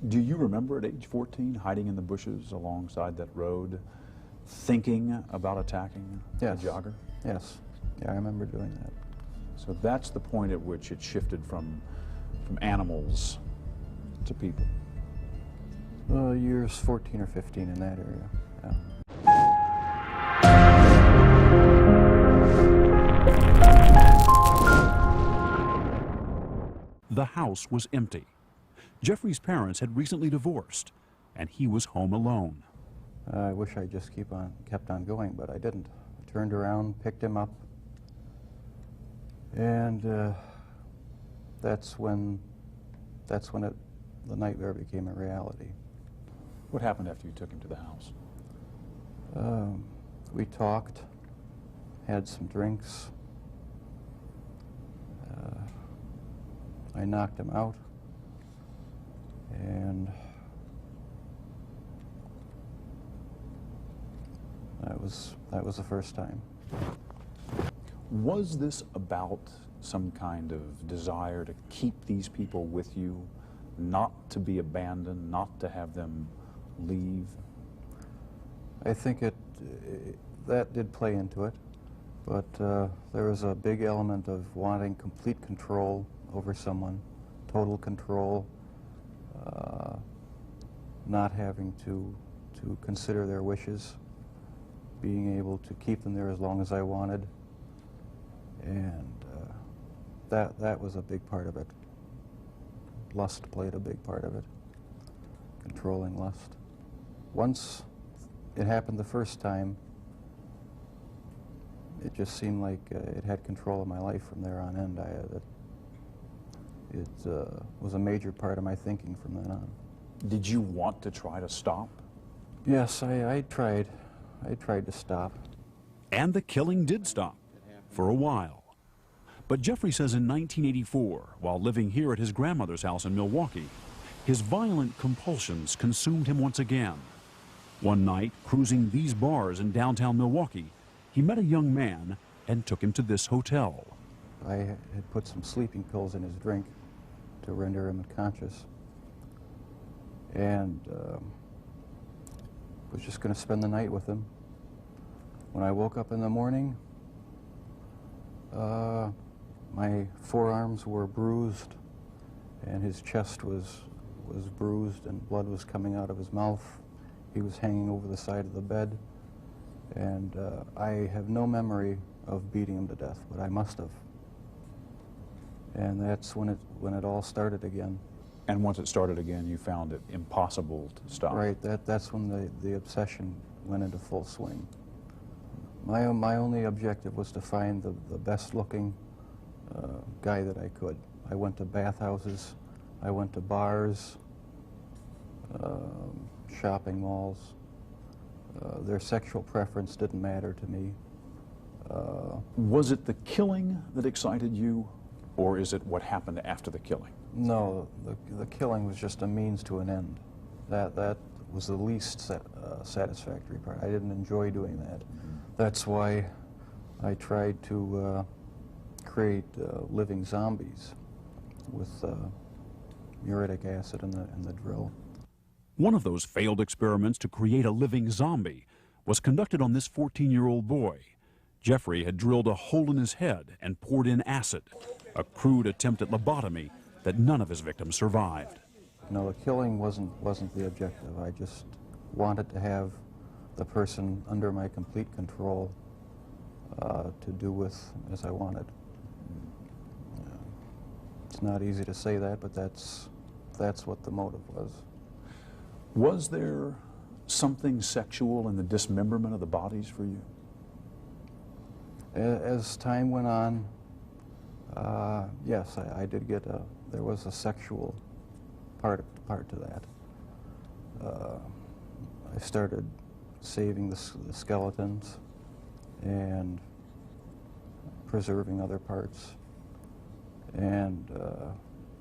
Do you remember at age 14 hiding in the bushes alongside that road, thinking about attacking Yes. a jogger? Yes. Yeah, I remember doing that. So that's the point at which it shifted from animals to people. Years 14 or 15 in that area. Yeah. The house was empty. Jeffrey's parents had recently divorced, and he was home alone. I wish I just kept on going, but I didn't. I turned around, picked him up, and that's when the nightmare became a reality. What happened after you took him to the house? We talked, had some drinks. I knocked him out, and that was the first time. Was this about some kind of desire to keep these people with you, not to be abandoned, not to have them leave? I think that did play into it, but there was a big element of wanting complete control over someone, total control, not having to consider their wishes, being able to keep them there as long as I wanted, and that was a big part of it. Lust played a big part of it, controlling lust. Once it happened the first time, it just seemed like it had control of my life from there on end. It was a major part of my thinking from then on. Did you want to try to stop? Yes, I tried. I tried to stop. And the killing did stop, for a while. But Jeffrey says in 1984, while living here at his grandmother's house in Milwaukee, his violent compulsions consumed him once again. One night, cruising these bars in downtown Milwaukee, he met a young man and took him to this hotel. I had put some sleeping pills in his drink to render him unconscious, and was just going to spend the night with him. When I woke up in the morning, my forearms were bruised, and his chest was bruised, and blood was coming out of his mouth. He was hanging over the side of the bed, and I have no memory of beating him to death, but I must have. And that's when it all started again. And once it started again, you found it impossible to stop. Right, that's when the obsession went into full swing. My only objective was to find the best-looking guy that I could. I went to bathhouses, I went to bars, shopping malls. Their sexual preference didn't matter to me. Was it the killing that excited you, or is it what happened after the killing? No, the killing was just a means to an end. That was the least satisfactory part. I didn't enjoy doing that. That's why I tried to create living zombies with muriatic acid in the drill. One of those failed experiments to create a living zombie was conducted on this 14-year-old boy. Jeffrey had drilled a hole in his head and poured in acid, a crude attempt at lobotomy that none of his victims survived. No, the killing wasn't the objective. I just wanted to have the person under my complete control to do with as I wanted. It's not easy to say that, but that's what the motive was. Was there something sexual in the dismemberment of the bodies for you? As time went on, yes, I did get there was a sexual part to that. I started saving the skeletons and preserving other parts, and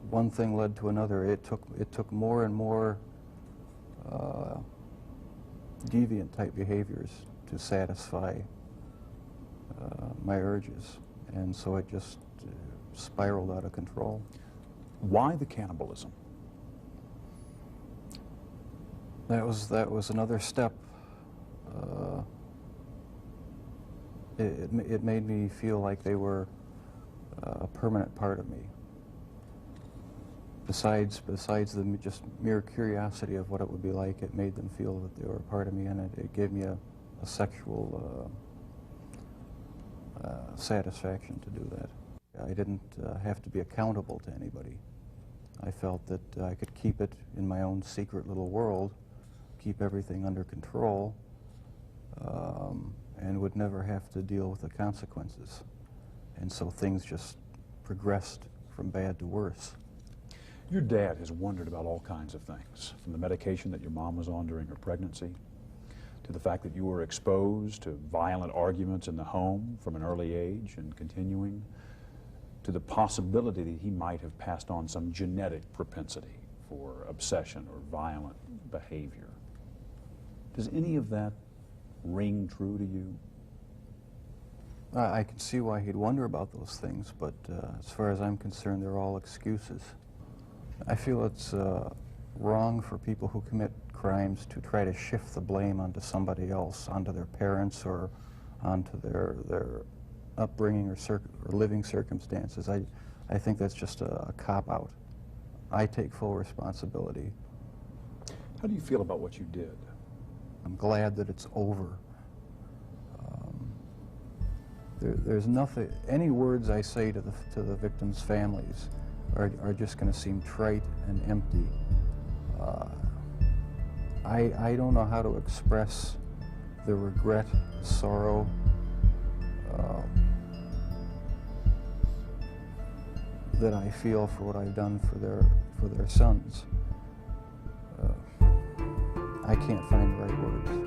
one thing led to another. It took more and more deviant type behaviors to satisfy my urges, and so it just spiraled out of control. Why the cannibalism? That was another step. It made me feel like they were a permanent part of me. Besides the just mere curiosity of what it would be like, it made them feel that they were a part of me, and it gave me a sexual satisfaction to do that. I didn't have to be accountable to anybody. I felt that I could keep it in my own secret little world, keep everything under control, and would never have to deal with the consequences. And so things just progressed from bad to worse. Your dad has wondered about all kinds of things, from the medication that your mom was on during her pregnancy, to the fact that you were exposed to violent arguments in the home from an early age and continuing, to the possibility that he might have passed on some genetic propensity for obsession or violent behavior. Does any of that ring true to you? I can see why he'd wonder about those things, but as far as I'm concerned, they're all excuses. I feel it's wrong for people who commit crimes to try to shift the blame onto somebody else, onto their parents or onto their upbringing or living circumstances. I think that's just a cop-out. I take full responsibility. How do you feel about what you did? I'm glad that it's over. There's nothing, any words I say to the victims' families are just going to seem trite and empty. I don't know how to express the regret, sorrow, that I feel for what I've done for their sons. I can't find the right words.